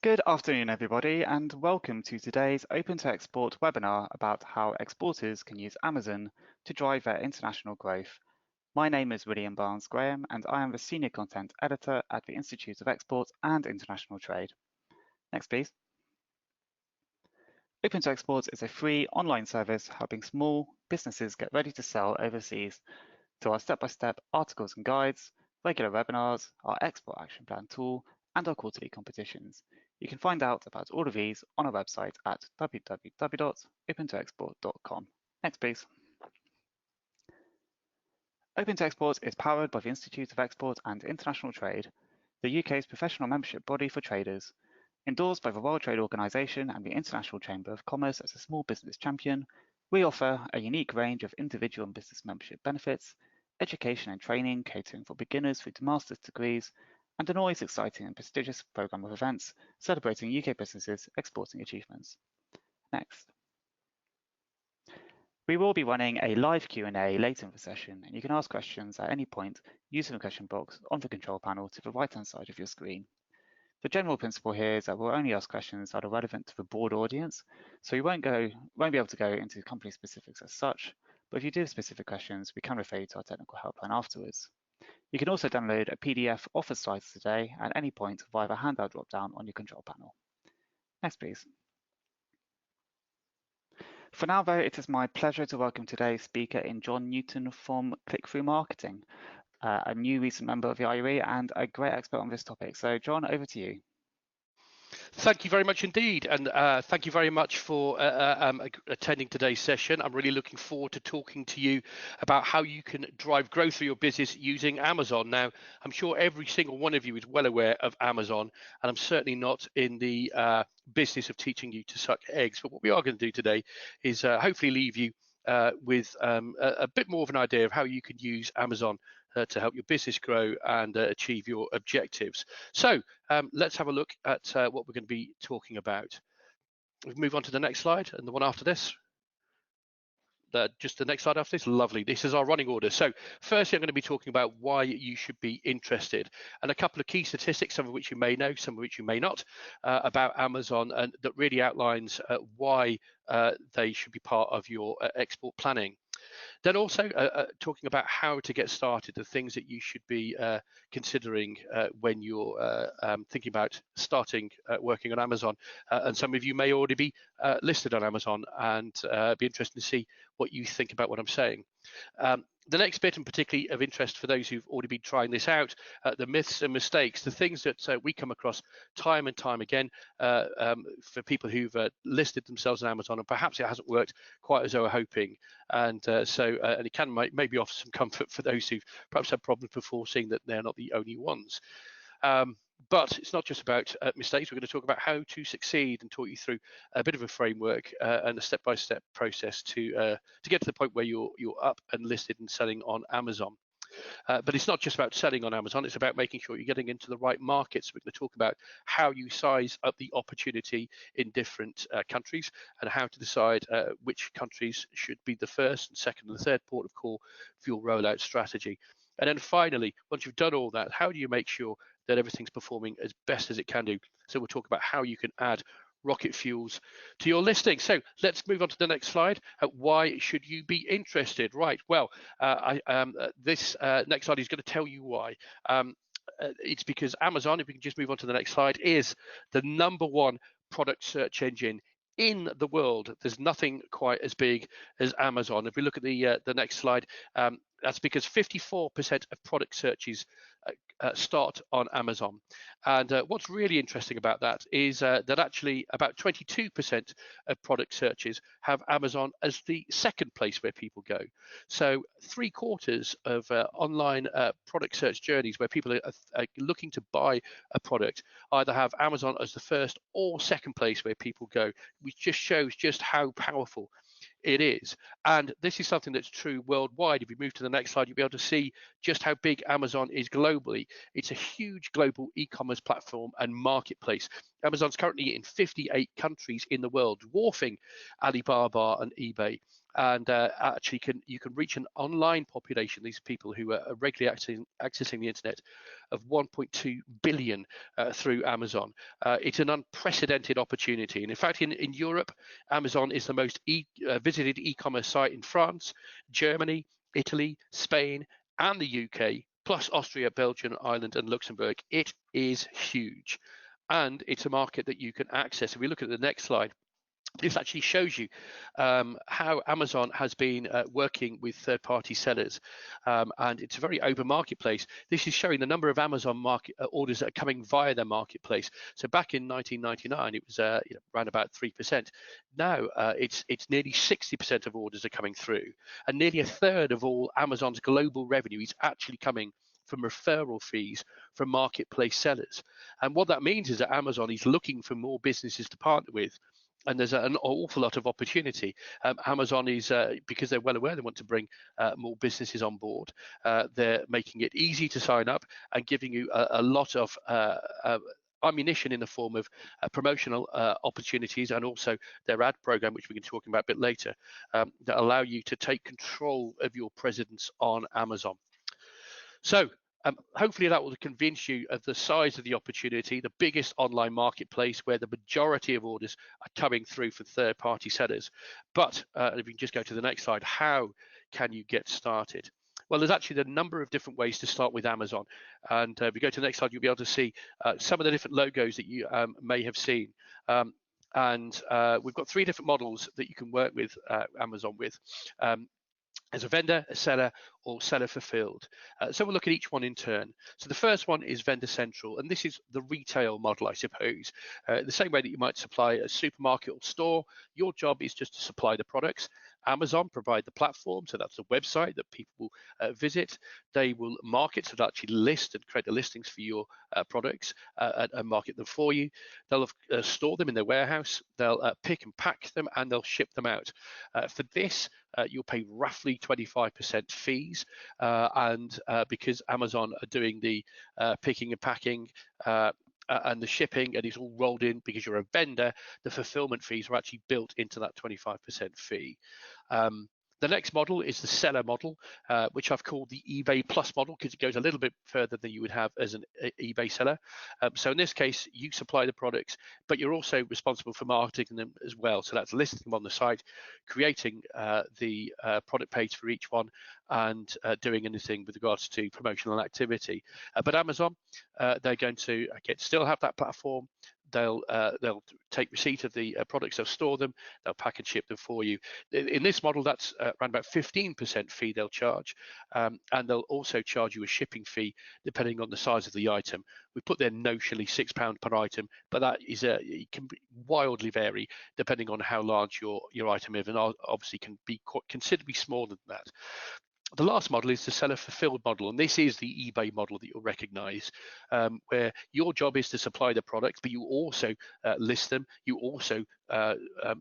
Good afternoon, everybody, and welcome to today's Open to Export webinar about how exporters can use Amazon to drive their international growth. My name is William Barnes-Graham, and I am the Senior Content Editor at the Institute of Export and International Trade. Next, please. Open to Export is a free online service helping small businesses get ready to sell overseas. Through our step-by-step articles and guides, regular webinars, our Export Action Plan tool, and our quarterly competitions. You can find out about all of these on our website at www.opentoexport.com. Next, please. Open to Export is powered by the Institute of Export and International Trade, the UK's professional membership body for traders. Endorsed by the World Trade Organization and the International Chamber of Commerce as a small business champion, we offer a unique range of individual and business membership benefits, education and training catering for beginners through to master's degrees, and an always exciting and prestigious programme of events celebrating UK businesses' exporting achievements. Next. We will be running a live Q&A later in the session, and you can ask questions at any point using the question box on the control panel to the right-hand side of your screen. The general principle here is that we'll only ask questions that are relevant to the broad audience, so we won't be able to go into company specifics as such, but if you do have specific questions, we can refer you to our technical helpline afterwards. You can also download a PDF of the slides today at any point via the handout drop-down on your control panel. Next, please. For now, though, it is my pleasure to welcome today's speaker in John Newton from Click-Through Marketing, a new recent member of the IUE and a great expert on this topic. So, John, over to you. Thank you very much indeed, and thank you very much for attending today's session. I'm really looking forward to talking to you about how you can drive growth for your business using Amazon. Now, I'm sure every single one of you is well aware of Amazon, and I'm certainly not in the business of teaching you to suck eggs, but what we are going to do today is hopefully leave you with a bit more of an idea of how you can use Amazon to help your business grow and achieve your objectives. So let's have a look at what we're going to be talking about. We move on to the next slide and the one after this. Just the next slide after this. Lovely. This is our running order. So firstly, I'm going to be talking about why you should be interested, and a couple of key statistics, some of which you may know, some of which you may not, about Amazon, and that really outlines why they should be part of your export planning. Then also talking about how to get started, the things that you should be considering when you're thinking about starting working on Amazon. And some of you may already be listed on Amazon, and be interested to see what you think about what I'm saying. The next bit, and particularly of interest for those who've already been trying this out, the myths and mistakes, the things that we come across time and time again for people who've listed themselves on Amazon, and perhaps it hasn't worked quite as they were hoping. And and it can maybe offer some comfort for those who've perhaps had problems before, seeing that they're not the only ones. But it's not just about mistakes. We're going to talk about how to succeed and talk you through a bit of a framework and a step-by-step process to get to the point where you're up and listed and selling on Amazon. But it's not just about selling on Amazon, it's about making sure you're getting into the right markets. We're going to talk about how you size up the opportunity in different countries, and how to decide which countries should be the first and second and third port of call for your rollout strategy. And then finally, once you've done all that, how do you make sure that everything's performing as best as it can do? So we'll talk about how you can add rocket fuels to your listing. So let's move on to the next slide. Why should you be interested? Right, well, this next slide is going to tell you why. It's because Amazon, if we can just move on to the next slide, is the #1 product search engine in the world. There's nothing quite as big as Amazon. If we look at the next slide, that's because 54% of product searches start on Amazon. And what's really interesting about that is that actually about 22% of product searches have Amazon as the second place where people go. So 3/4 of online product search journeys where people are looking to buy a product either have Amazon as the first or second place where people go, which just shows just how powerful it is. And this is something that's true worldwide. If we move to the next slide, you'll be able to see just how big Amazon is globally. It's a huge global e-commerce platform and marketplace. Amazon's currently in 58 countries in the world, dwarfing Alibaba and eBay. and actually you can reach an online population, these people who are regularly accessing the internet, of 1.2 billion through Amazon. It's an unprecedented opportunity, and in fact in Europe, Amazon is the most visited e-commerce site in France, Germany, Italy, Spain and the UK, plus Austria, Belgium, Ireland and Luxembourg. It is huge, and it's a market that you can access. If we look at the next slide, this actually shows you how Amazon has been working with third-party sellers, and it's a very open marketplace. This is showing the number of Amazon market orders that are coming via their marketplace. So back in 1999, it was around about 3%. Now it's nearly 60% of orders are coming through, and nearly a third of all Amazon's global revenue is actually coming from referral fees from marketplace sellers. And what that means is that Amazon is looking for more businesses to partner with, and there's an awful lot of opportunity. Amazon is, because they're well aware they want to bring more businesses on board, they're making it easy to sign up and giving you a lot of ammunition in the form of promotional opportunities, and also their ad program, which we can talk about a bit later, that allow you to take control of your presence on Amazon. So hopefully that will convince you of the size of the opportunity, the biggest online marketplace where the majority of orders are coming through from third-party sellers. But if we can just go to the next slide, how can you get started? Well, there's actually a number of different ways to start with Amazon. And if we go to the next slide, you'll be able to see some of the different logos that you may have seen. And we've got 3 different models that you can work with Amazon with. As a vendor, a seller, or seller fulfilled. So we'll look at each one in turn. So the first one is vendor central, and this is the retail model, I suppose. The same way that you might supply a supermarket or store, your job is just to supply the products. Amazon provide the platform, so that's the website that people will visit. They will market, so they'll actually list and create the listings for your products and market them for you. They'll store them in their warehouse, they'll pick and pack them, and they'll ship them out. For this, you'll pay roughly 25% fees, and because Amazon are doing the picking and packing and the shipping, and it's all rolled in because you're a vendor, the fulfillment fees are actually built into that 25% fee. The next model is the seller model, which I've called the eBay Plus model because it goes a little bit further than you would have as an eBay seller. So in this case, you supply the products, but you're also responsible for marketing them as well. So that's listing them on the site, creating the product page for each one, and doing anything with regards to promotional activity. But Amazon, they're going to still have that platform. They'll take receipt of the products, they'll store them, they'll pack and ship them for you. In this model, that's around about 15% fee they'll charge, and they'll also charge you a shipping fee depending on the size of the item. We put there notionally £6 per item, but that is it can wildly vary depending on how large your item is, and obviously can be considerably smaller than that. The last model is the seller fulfilled model, and this is the eBay model that you'll recognize, where your job is to supply the products, but you also list them. You also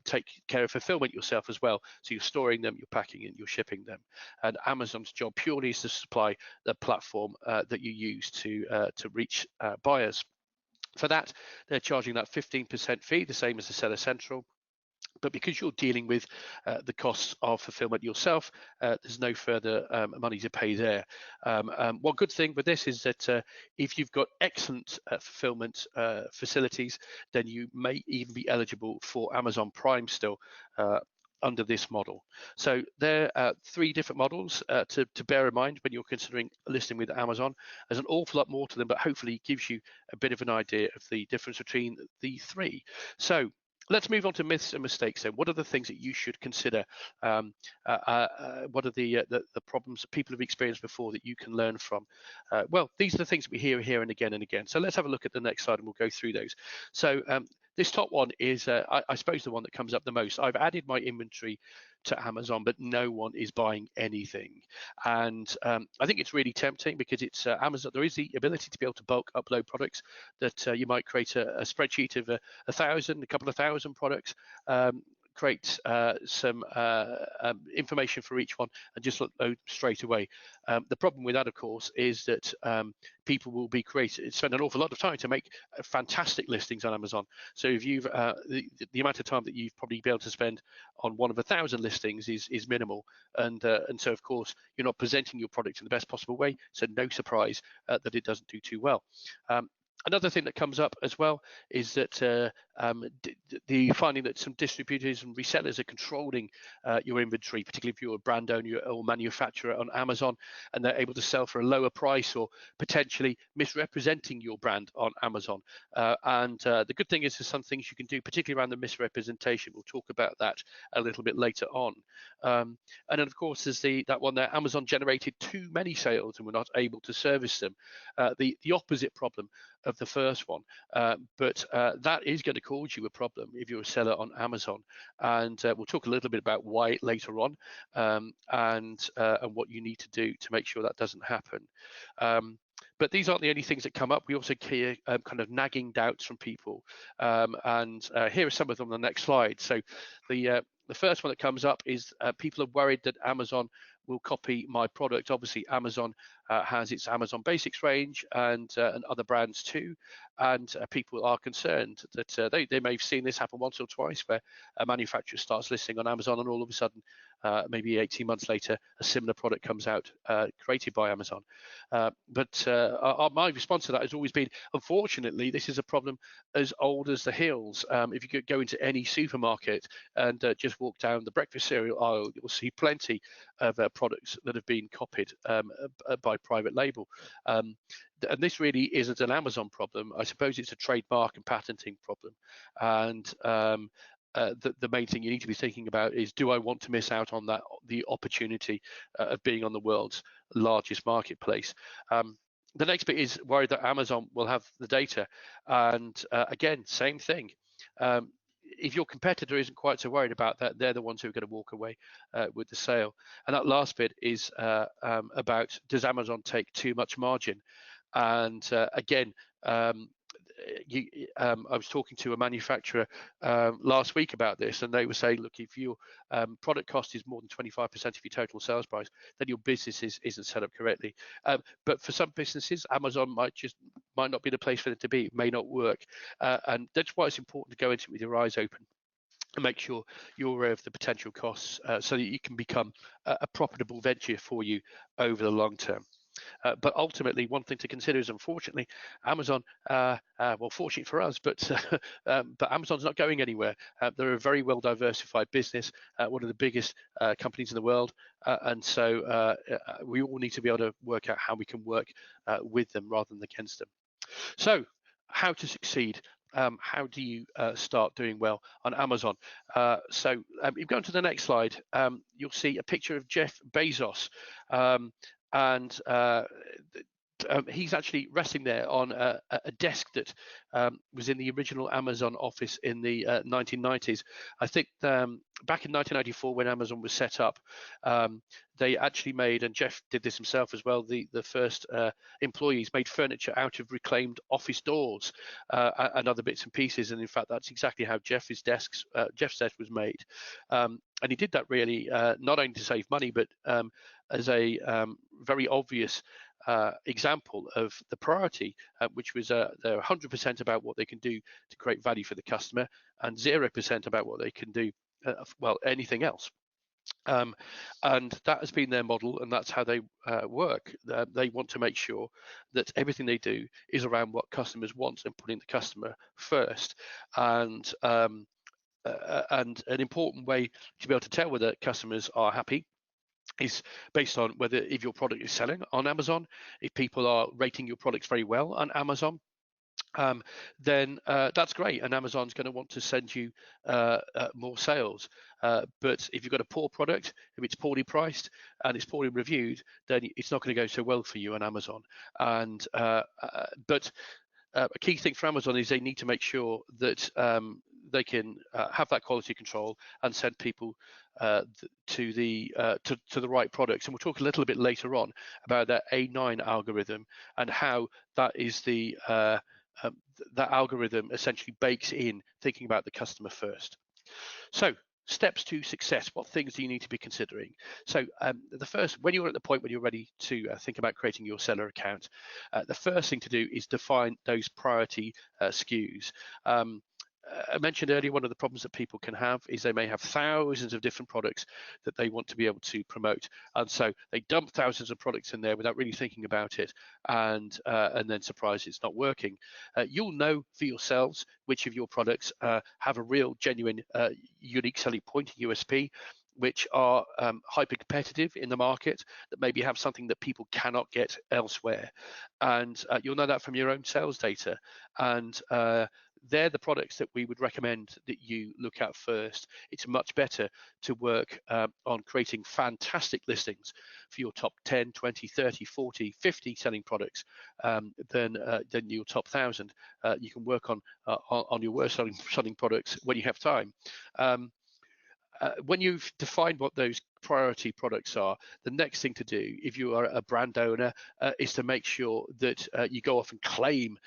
take care of fulfillment yourself as well. So you're storing them, you're packing and you're shipping them. And Amazon's job purely is to supply the platform that you use to reach buyers. For that, they're charging that 15% fee, the same as the Seller Central. But because you're dealing with the costs of fulfillment yourself, there's no further money to pay there. One good thing with this is that if you've got excellent fulfillment facilities, then you may even be eligible for Amazon Prime still under this model. So there are 3 different models to bear in mind when you're considering listing with Amazon. There's an awful lot more to them, but hopefully it gives you a bit of an idea of the difference between the 3. So let's move on to myths and mistakes then. What are the things that you should consider? What are the problems that people have experienced before that you can learn from? Well, these are the things that we hear and again and again. So let's have a look at the next slide and we'll go through those. So this top one is, I suppose, the one that comes up the most. I've added my inventory to Amazon, but no one is buying anything. And I think it's really tempting because it's Amazon. There is the ability to be able to bulk upload products that you might create a spreadsheet of a couple of thousand products, create some information for each one and just upload straight away. The problem with that, of course, is that people will be spend an awful lot of time to make fantastic listings on Amazon. So if you've the amount of time that you've probably be able to spend on one of 1,000 listings is minimal, and so of course you're not presenting your product in the best possible way. So no surprise that it doesn't do too well. Another thing that comes up as well is that the finding that some distributors and resellers are controlling your inventory, particularly if you're a brand owner or manufacturer on Amazon, and they're able to sell for a lower price or potentially misrepresenting your brand on Amazon. The good thing is there's some things you can do, particularly around the misrepresentation. We'll talk about that a little bit later on. And then, of course, there's that one there, Amazon generated too many sales and we're not able to service them. The opposite problem of the first one, but that is going to cause you a problem if you're a seller on Amazon, and we'll talk a little bit about why later on, and what you need to do to make sure that doesn't happen. But these aren't the only things that come up. We also hear kind of nagging doubts from people, and here are some of them on the next slide. So the first one that comes up is people are worried that Amazon will copy my product. Obviously, Amazon has its Amazon Basics range and other brands too, and people are concerned that they may have seen this happen once or twice, where a manufacturer starts listing on Amazon and all of a sudden, maybe 18 months later, a similar product comes out created by Amazon. But my response to that has always been, unfortunately, this is a problem as old as the hills. If you could go into any supermarket and just walk down the breakfast cereal aisle, you'll see plenty of products that have been copied by private label. And this really isn't an Amazon problem. I suppose it's a trademark and patenting problem. And the main thing you need to be thinking about is, do I want to miss out on the opportunity of being on the world's largest marketplace? The next bit is worried that Amazon will have the data. And again, same thing. If your competitor isn't quite so worried about that, they're the ones who are going to walk away with the sale. And that last bit is about, does Amazon take too much margin? And again, I was talking to a manufacturer last week about this, and they were saying, look, if your product cost is more than 25% of your total sales price, then your business isn't set up correctly. But for some businesses, Amazon might not be the place for it to be. It may not work, and that's why it's important to go into it with your eyes open and make sure you're aware of the potential costs, so that you can become a profitable venture for you over the long term. But ultimately, one thing to consider is, unfortunately, Amazon, well, fortunate for us, but Amazon's not going anywhere. They're a very well diversified business, one of the biggest companies in the world, and so we all need to be able to work out how we can work with them rather than against them. So, how to succeed? How do you start doing well on Amazon? So if you go on to the next slide, you'll see a picture of Jeff Bezos. And he's actually resting there on a desk that was in the original Amazon office in the 1990s. I think back in 1994, when Amazon was set up, they actually made, and Jeff did this himself as well, the first employees made furniture out of reclaimed office doors and other bits and pieces. And in fact, that's exactly how Jeff's desk was made. And he did that really not only to save money, but as a very obvious example of the priority, which was they're 100% about what they can do to create value for the customer and 0% about what they can do, well, anything else. And that has been their model, and that's how they work. They want to make sure that everything they do is around what customers want and putting the customer first. And an important way to be able to tell whether customers are happy is based on whether, if your product is selling on Amazon, if people are rating your products very well on Amazon, then that's great, and Amazon's going to want to send you more sales. But if you've got a poor product, if it's poorly priced and it's poorly reviewed, then it's not going to go so well for you on Amazon. And but a key thing for Amazon is they need to make sure that they can have that quality control and send people to the right products. And we'll talk a little bit later on about that A9 algorithm and how that is that algorithm essentially bakes in thinking about the customer first. So steps to success. What things do you need to be considering? So the first, when you're at the point when you're ready to think about creating your seller account, the first thing to do is define those priority SKUs. I mentioned earlier, one of the problems that people can have is they may have thousands of different products that they want to be able to promote, and so they dump thousands of products in there without really thinking about it, and then surprised it's not working. You'll know for yourselves which of your products have a real, genuine, unique selling point, USP, which are hyper competitive in the market, that maybe have something that people cannot get elsewhere, and you'll know that from your own sales data. And they're the products that we would recommend that you look at first. It's much better to work on creating fantastic listings for your top 10, 20, 30, 40, 50 selling products than your top 1,000. You can work on your worst selling products when you have time. When you've defined what those priority products are, the next thing to do, if you are a brand owner, is to make sure that you go off and claim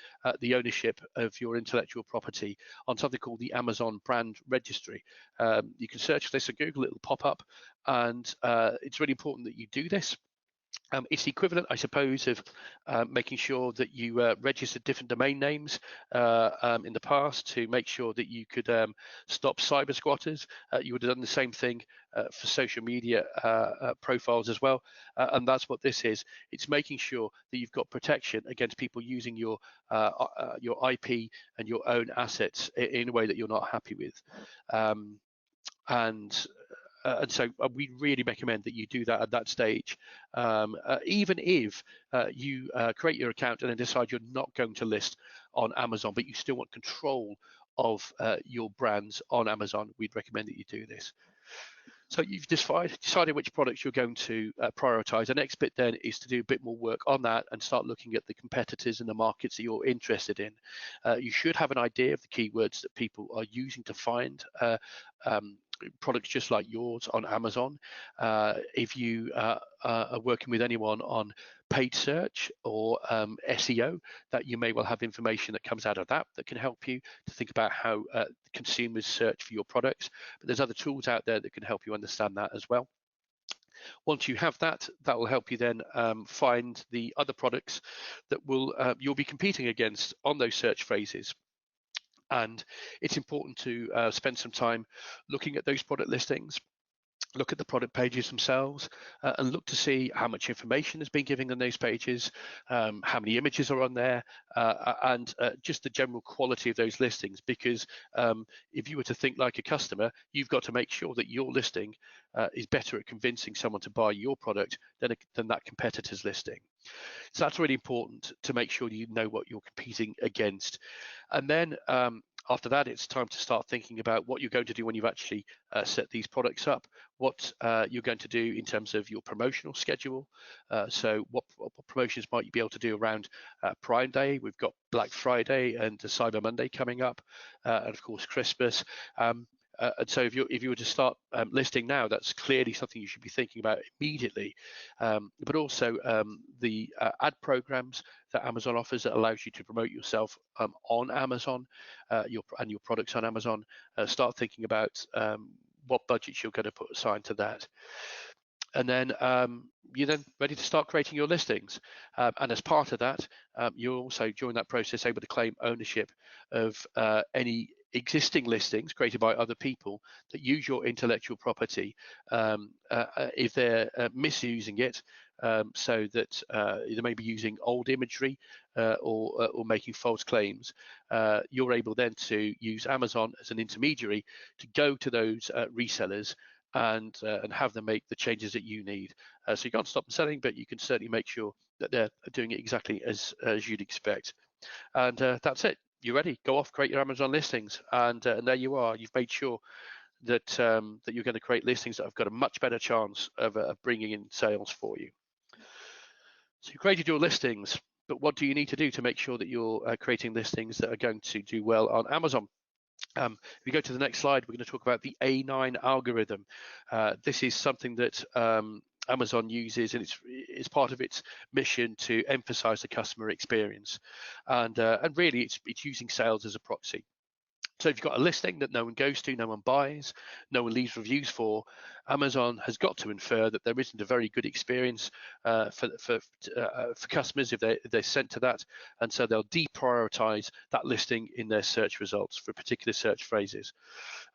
the ownership of your intellectual property on something called the Amazon Brand Registry. You can search for this on Google, it'll pop up, and it's really important that you do this. It's the equivalent, I suppose, of making sure that you registered different domain names in the past to make sure that you could stop cyber squatters. You would have done the same thing for social media profiles as well, and that's what this is. It's making sure that you've got protection against people using your IP and your own assets in a way that you're not happy with. And so we really recommend that you do that at that stage. Even if you create your account and then decide you're not going to list on Amazon, but you still want control of your brands on Amazon, we'd recommend that you do this. So you've decided which products you're going to prioritize. The next bit then is to do a bit more work on that and start looking at the competitors in the markets that you're interested in. You should have an idea of the keywords that people are using to find products just like yours on Amazon. If you are working with anyone on paid search or SEO, that you may well have information that comes out of that can help you to think about how consumers search for your products. But there's other tools out there that can help you understand that as well. Once you have that, that will help you then find the other products that you'll be competing against on those search phrases. And it's important to spend some time looking at those product listings, look at the product pages themselves, and look to see how much information has been given on those pages, how many images are on there, and just the general quality of those listings. Because if you were to think like a customer, you've got to make sure that your listing is better at convincing someone to buy your product than that competitor's listing. So that's really important to make sure you know what you're competing against. And then after that, it's time to start thinking about what you're going to do when you've actually set these products up, what you're going to do in terms of your promotional schedule. So what promotions might you be able to do around Prime Day? We've got Black Friday and Cyber Monday coming up, and of course Christmas. And so if you were to start listing now, that's clearly something you should be thinking about immediately. But also the ad programs that Amazon offers that allows you to promote yourself on Amazon, your products on Amazon. Start thinking about what budgets you're going to put aside to that. And then you're then ready to start creating your listings. And as part of that, you're also, during that process, able to claim ownership of any existing listings created by other people that use your intellectual property if they're misusing it, so that they may be using old imagery or making false claims. You're able then to use Amazon as an intermediary to go to those resellers and have them make the changes that you need. So you can't stop them selling, but you can certainly make sure that they're doing it exactly as you'd expect. And that's it. You're ready. Go off, create your Amazon listings, and there you are. You've made sure that that you're going to create listings that have got a much better chance of bringing in sales for you. So you created your listings, but what do you need to do to make sure that you're creating listings that are going to do well on Amazon? If we go to the next slide, we're going to talk about the A9 algorithm. This is something that Amazon uses, and it's part of its mission to emphasize the customer experience, and really it's using sales as a proxy. So if you've got a listing that no one goes to, no one buys, no one leaves reviews for, Amazon has got to infer that there isn't a very good experience for customers if they're sent to that, and so they'll deprioritize that listing in their search results for particular search phrases.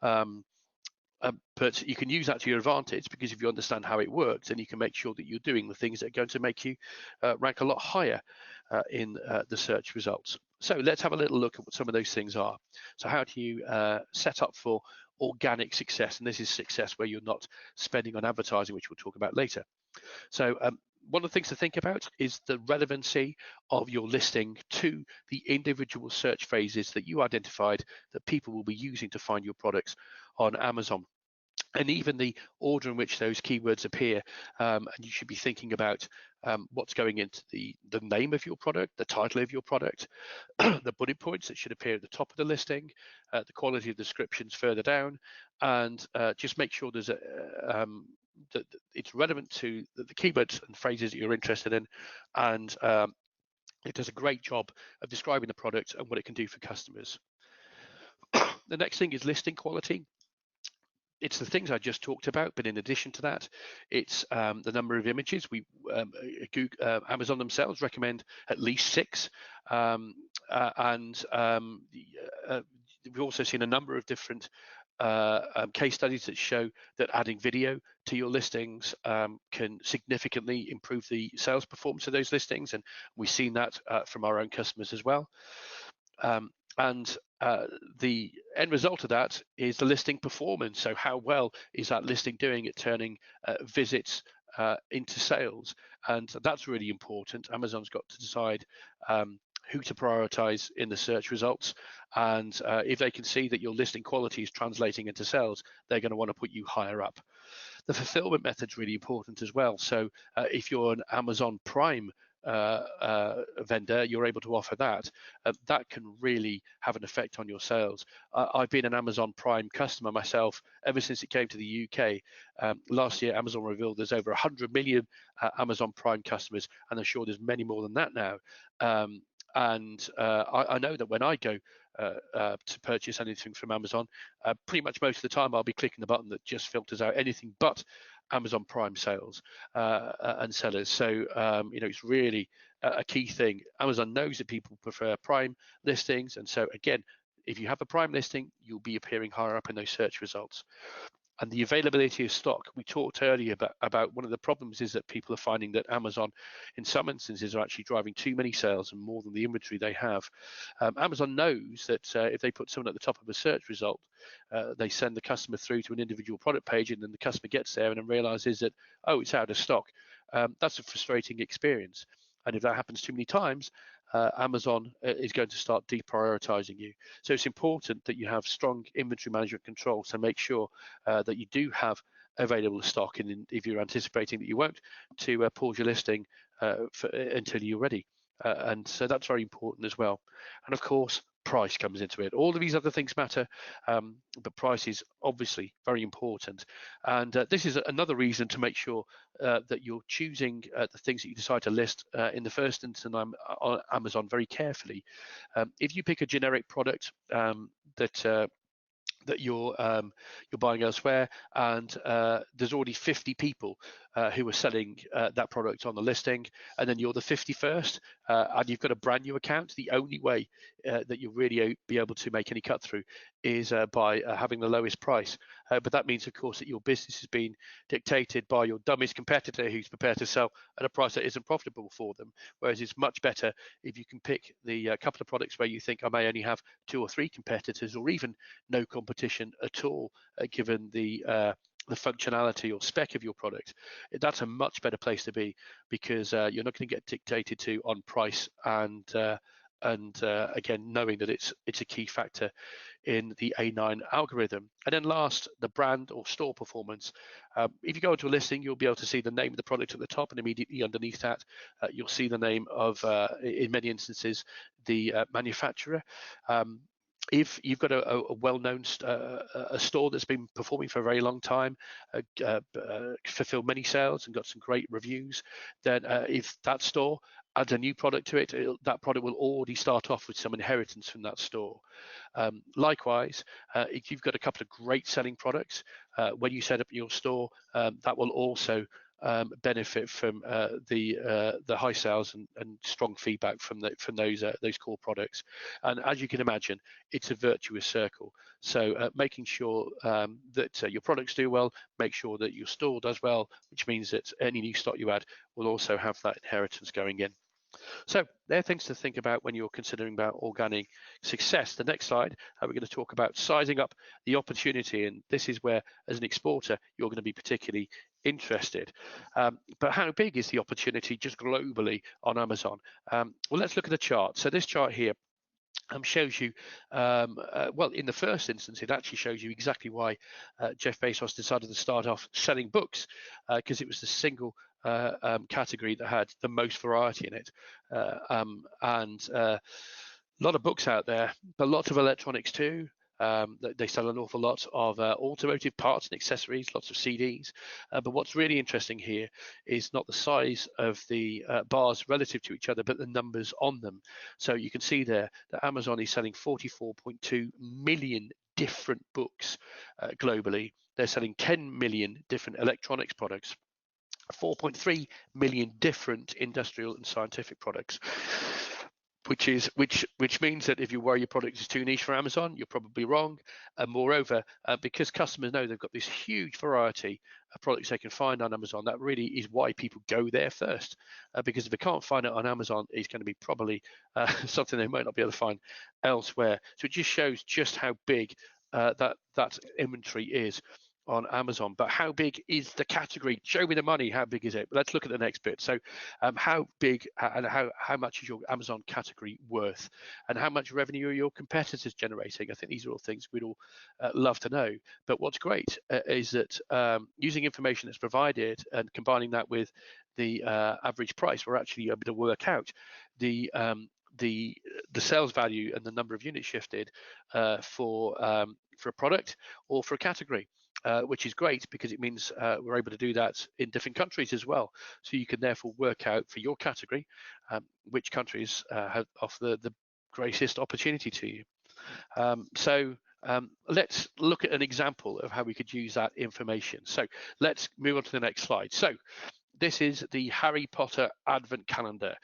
But you can use that to your advantage, because if you understand how it works, then you can make sure that you're doing the things that are going to make you rank a lot higher in the search results. So let's have a little look at what some of those things are. So how do you set up for organic success? And this is success where you're not spending on advertising, which we'll talk about later. So one of the things to think about is the relevancy of your listing to the individual search phrases that you identified that people will be using to find your products on Amazon, and even the order in which those keywords appear. And you should be thinking about what's going into the name of your product, the title of your product, the bullet points that should appear at the top of the listing, the quality of descriptions further down, and just make sure there's that it's relevant to the keywords and phrases that you're interested in, and it does a great job of describing the product and what it can do for customers. The next thing is listing quality. It's the things I just talked about, but in addition to that, it's the number of images. Amazon themselves recommend at least 6, and we've also seen a number of different case studies that show that adding video to your listings can significantly improve the sales performance of those listings, and we've seen that from our own customers as well. And the end result of that is the listing performance. So how well is that listing doing at turning visits into sales? And that's really important. Amazon's got to decide who to prioritize in the search results. And if they can see that your listing quality is translating into sales, they're going to want to put you higher up. The fulfillment method's really important as well. So if you're an Amazon Prime vendor, you're able to offer that. That can really have an effect on your sales. I've been an Amazon Prime customer myself ever since it came to the UK. Last year, Amazon revealed there's over 100 million Amazon Prime customers, and I'm sure there's many more than that now. I know that when I go to purchase anything from Amazon, pretty much most of the time I'll be clicking the button that just filters out anything but Amazon Prime sales and sellers. So it's really a key thing. Amazon knows that people prefer Prime listings, and so again, if you have a Prime listing, you'll be appearing higher up in those search results. And the availability of stock, we talked earlier about one of the problems is that people are finding that Amazon, in some instances, are actually driving too many sales and more than the inventory they have. Amazon knows that if they put someone at the top of a search result, they send the customer through to an individual product page, and then the customer gets there and then realizes that, oh, it's out of stock. That's a frustrating experience. And if that happens too many times, Amazon is going to start deprioritizing you. So it's important that you have strong inventory management control. So make sure that you do have available stock, and if you're anticipating that you won't, to pause your listing until you're ready. And so that's very important as well. And of course, price comes into it. All of these other things matter, but price is obviously very important. And this is another reason to make sure that you're choosing the things that you decide to list in the first instance on Amazon very carefully. If you pick a generic product that you're buying elsewhere, and there's already 50 people who are selling that product on the listing, and then you're the 51st, and you've got a brand new account, the only way that you'll really be able to make any cut through is by having the lowest price. But that means, of course, that your business is being dictated by your dumbest competitor who's prepared to sell at a price that isn't profitable for them. Whereas it's much better if you can pick the couple of products where you think I may only have 2 or 3 competitors, or even no competition at all, given the functionality or spec of your product. That's a much better place to be, because you're not going to get dictated to on price, and again, knowing that it's a key factor in the A9 algorithm. And then last, the brand or store performance. If you go into a listing, you'll be able to see the name of the product at the top, and immediately underneath that, you'll see the name of, in many instances, the manufacturer. If you've got a well-known a store that's been performing for a very long time, fulfilled many sales and got some great reviews, then if that store adds a new product to it, that product will already start off with some inheritance from that store. Likewise, if you've got a couple of great selling products, when you set up your store, that will also benefit from the high sales and strong feedback from those core products. And as you can imagine, it's a virtuous circle. So making sure that your products do well, make sure that your store does well, which means that any new stock you add will also have that inheritance going in. So there are things to think about when you're considering about organic success. The next slide, we're going to talk about sizing up the opportunity, and this is where, as an exporter, you're going to be particularly interested. But how big is the opportunity just globally on Amazon? Well, let's look at the chart. So this chart here shows you, well, in the first instance, it actually shows you exactly why Jeff Bezos decided to start off selling books, because it was the single category that had the most variety in it. And a lot of books out there, but lots of electronics too. They sell an awful lot of automotive parts and accessories, lots of CDs. But what's really interesting here is not the size of the bars relative to each other, but the numbers on them. So you can see there that Amazon is selling 44.2 million different books globally. They're selling 10 million different electronics products, 4.3 million different industrial and scientific products. Which means that if you worry your product is too niche for Amazon, you're probably wrong. And moreover, because customers know they've got this huge variety of products they can find on Amazon, that really is why people go there first. Because if they can't find it on Amazon, it's going to be probably something they might not be able to find elsewhere. So it just shows just how big that inventory is on Amazon. But how big is the category? Show me the money. How big is it? Let's look at the next bit. So how big and how much is your Amazon category worth, and how much revenue are your competitors generating? I think these are all things we'd all love to know. But what's great is that using information that's provided and combining that with the average price, we're actually able to work out the sales value and the number of units shifted for a product or for a category. Which is great because it means we're able to do that in different countries as well. So you can therefore work out for your category which countries offer the greatest opportunity to you. So let's look at an example of how we could use that information. So let's move on to the next slide. So this is the Harry Potter Advent Calendar.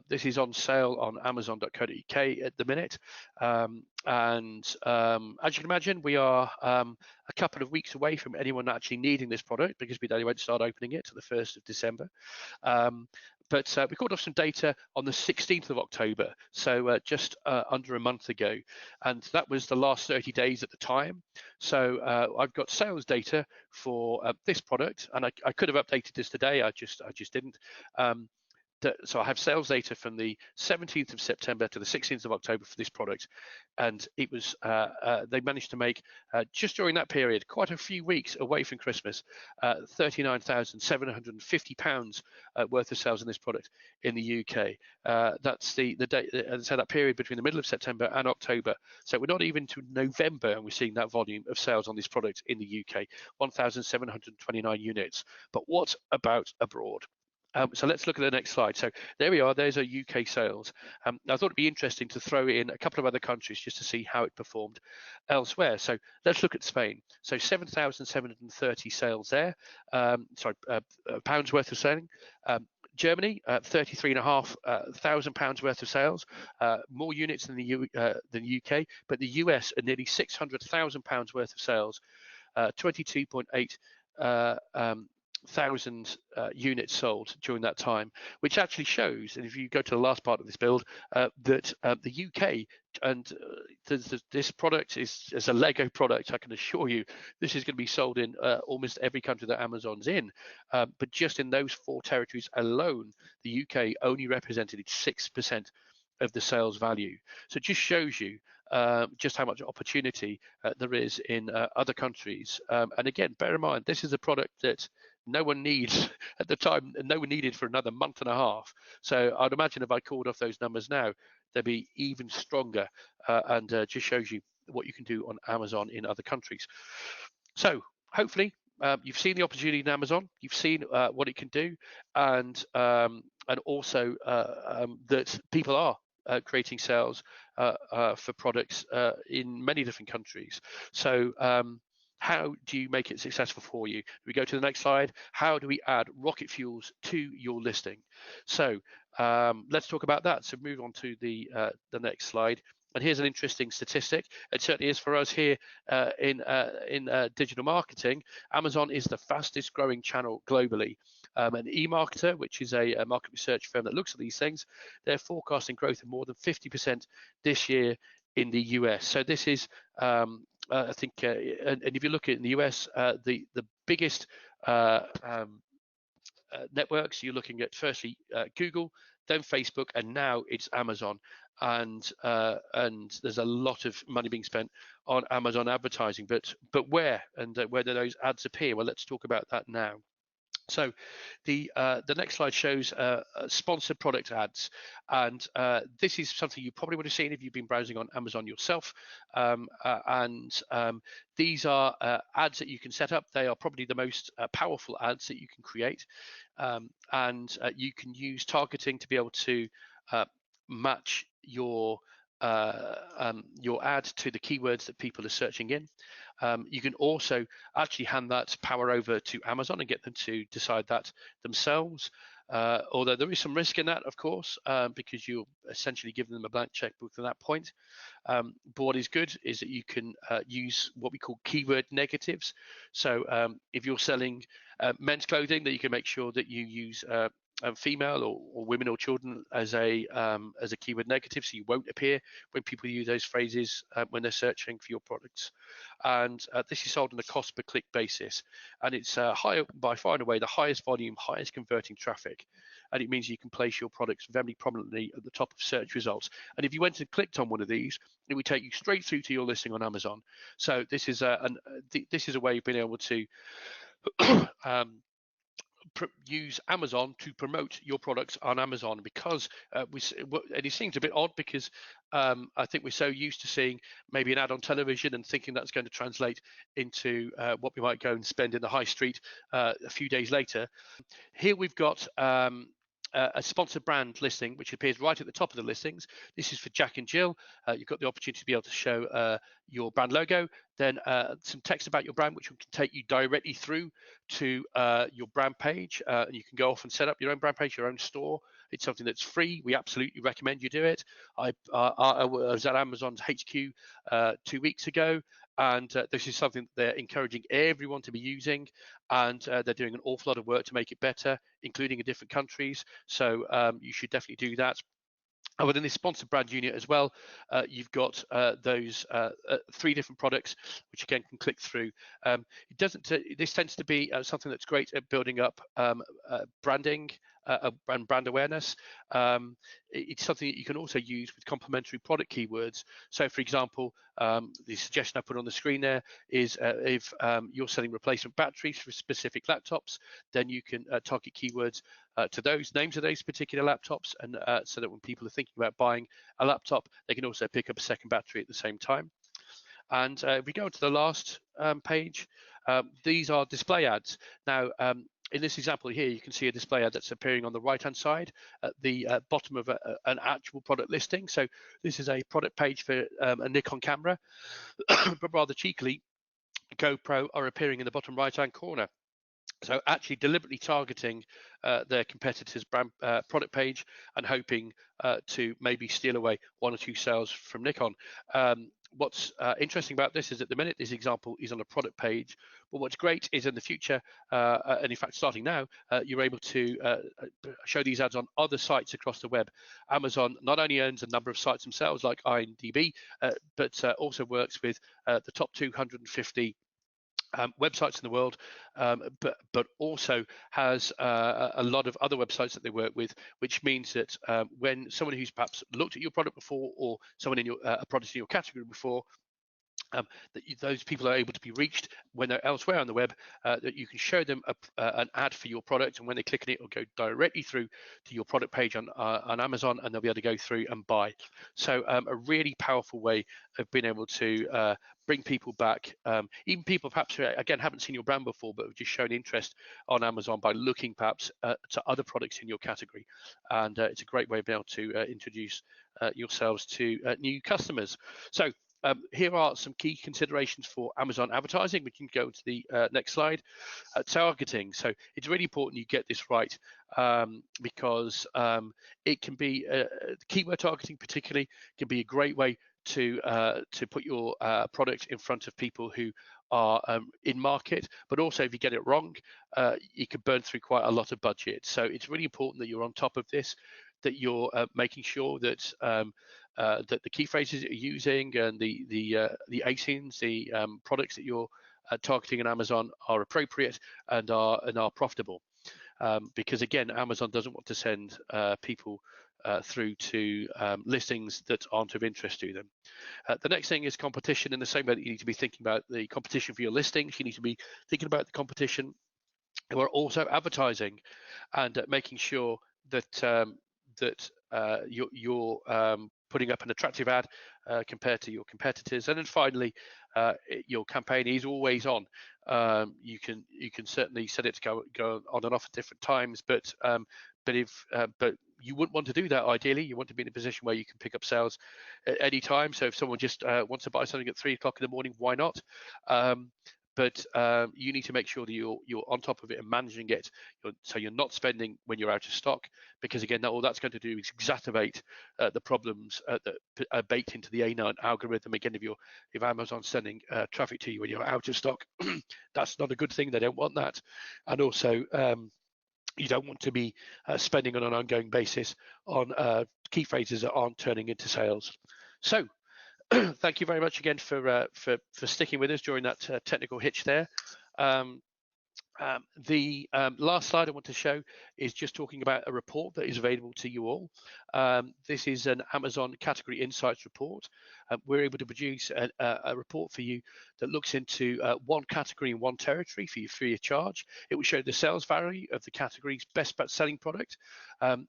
This is on sale on Amazon.co.uk at the minute. And as you can imagine, we are a couple of weeks away from anyone actually needing this product because we only won't start opening it to the 1st of December. But we called off some data on the 16th of October, so just under a month ago, and that was the last 30 days at the time. So I've got sales data for this product, and I could have updated this today. I just didn't. So I have sales data from the 17th of September to the 16th of October for this product, and it was they managed to make just during that period, quite a few weeks away from Christmas, £39,750 worth of sales in this product in the UK. That's the date, and so that period between the middle of September and October. So we're not even to November, and we're seeing that volume of sales on this product in the UK, 1,729 units. But what about abroad? So let's look at the next slide. So there we are. There's our UK sales. I thought it'd be interesting to throw in a couple of other countries just to see how it performed elsewhere. So let's look at Spain. So 7,730 sales there. Pounds worth of selling. Germany, £33,500 worth of sales, more units than the UK, but the US are nearly £600,000 worth of sales, 22.8 thousand units sold during that time, which actually shows, and if you go to the last part of this build, that the UK and this product is a Lego product. I can assure you this is going to be sold in almost every country that Amazon's in, but just in those 4 territories alone, the UK only represented 6% of the sales value. So it just shows you just how much opportunity there is in other countries. And again, bear in mind, this is a product that no one needs at the time, and no one needed for another month and a half. So I'd imagine if I called off those numbers now, they'd be even stronger, and just shows you what you can do on Amazon in other countries. So hopefully you've seen the opportunity in Amazon, you've seen what it can do, and also that people are creating sales for products in many different countries. So how do you make it successful for you? We go to the next slide. How do we add rocket fuels to your listing? So let's talk about that. So move on to the next slide. And here's an interesting statistic. It certainly is for us here in digital marketing. Amazon is the fastest growing channel globally. An eMarketer, which is a market research firm that looks at these things, they're forecasting growth of more than 50% this year in the US. So this is, I think, and if you look at it in the US, the biggest networks, you're looking at firstly Google, then Facebook, and now it's Amazon. And there's a lot of money being spent on Amazon advertising, but where and where do those ads appear? Well, let's talk about that now. So the next slide shows sponsored product ads, and this is something you probably would have seen if you've been browsing on Amazon yourself. These are ads that you can set up. They are probably the most powerful ads that you can create, and you can use targeting to be able to match your ad to the keywords that people are searching in. You can also actually hand that power over to Amazon and get them to decide that themselves. Although there is some risk in that, of course, because you're essentially giving them a blank checkbook at that point. But what is good is that you can use what we call keyword negatives. So if you're selling men's clothing, that you can make sure that you use female or women or children as a keyword negative, so you won't appear when people use those phrases when they're searching for your products. And this is sold on a cost per click basis, and it's by far and away the highest volume, highest converting traffic, and it means you can place your products very prominently at the top of search results. And if you went and clicked on one of these, it would take you straight through to your listing on Amazon. So this is a way of being able to use Amazon to promote your products on Amazon, because and it seems a bit odd because I think we're so used to seeing maybe an ad on television and thinking that's going to translate into what we might go and spend in the high street a few days later. Here we've got a sponsored brand listing, which appears right at the top of the listings. This is for Jack and Jill. You've got the opportunity to be able to show your brand logo, then some text about your brand, which can take you directly through to your brand page. And you can go off and set up your own brand page, your own store. It's something that's free. We absolutely recommend you do it. I was at Amazon's HQ 2 weeks ago, and this is something that they're encouraging everyone to be using, and they're doing an awful lot of work to make it better, including in different countries. So you should definitely do that. And within this sponsored brand unit as well, you've got those 3 different products, which again can click through. This tends to be something that's great at building up branding and brand awareness. It's something that you can also use with complementary product keywords. So, for example, the suggestion I put on the screen there is if you're selling replacement batteries for specific laptops, then you can target keywords to those names of those particular laptops, and so that when people are thinking about buying a laptop, they can also pick up a second battery at the same time. And if we go to the last page, these are display ads. Now, in this example here, you can see a display ad that's appearing on the right-hand side at the bottom of an actual product listing. So this is a product page for a Nikon camera, but rather cheekily, GoPro are appearing in the bottom right-hand corner. So actually deliberately targeting their competitors' brand product page and hoping to maybe steal away 1 or 2 sales from Nikon. What's interesting about this is at the minute this example is on a product page, but what's great is in the future, and in fact starting now, you're able to show these ads on other sites across the web. Amazon not only owns a number of sites themselves like IMDb, but also works with the top 250 websites in the world, but also has a lot of other websites that they work with, which means that when someone who's perhaps looked at your product before, or someone in your a product in your category before, that those people are able to be reached when they're elsewhere on the web, that you can show them an ad for your product, and when they click on it, it'll go directly through to your product page on Amazon, and they'll be able to go through and buy. So a really powerful way of being able to bring people back, even people perhaps who, again, haven't seen your brand before, but have just shown interest on Amazon by looking perhaps to other products in your category. And it's a great way of being able to introduce yourselves to new customers. So here are some key considerations for Amazon advertising. We can go to the next slide. Targeting. So it's really important you get this right, because it can be keyword targeting, particularly, can be a great way to put your product in front of people who are in market. But also, if you get it wrong, you can burn through quite a lot of budget. So it's really important that you're on top of this, that you're making sure that that the key phrases that you're using and the ASINs, the products that you're targeting on Amazon are appropriate and are profitable. Because again, Amazon doesn't want to send people through to listings that aren't of interest to them. The next thing is competition. In the same way that you need to be thinking about the competition for your listings, you need to be thinking about the competition who are also advertising, and making sure that you're putting up an attractive ad compared to your competitors. And then finally, your campaign is always on. You can certainly set it to go on and off at different times, but you wouldn't want to do that. Ideally, you want to be in a position where you can pick up sales at any time. So if someone just wants to buy something at 3 o'clock in the morning, why not? But you need to make sure that you're on top of it and managing it, so you're not spending when you're out of stock, because again, all that's going to do is exacerbate the problems that are baked into the A9 algorithm. Again, if Amazon's sending traffic to you when you're out of stock, that's not a good thing. They don't want that. And also, you don't want to be spending on an ongoing basis on key phrases that aren't turning into sales. So thank you very much again for sticking with us during that technical hitch there. The last slide I want to show is just talking about a report that is available to you all. This is an Amazon Category Insights report. We're able to produce a report for you that looks into one category in one territory for you free of charge. It will show the sales value of the category's best selling product,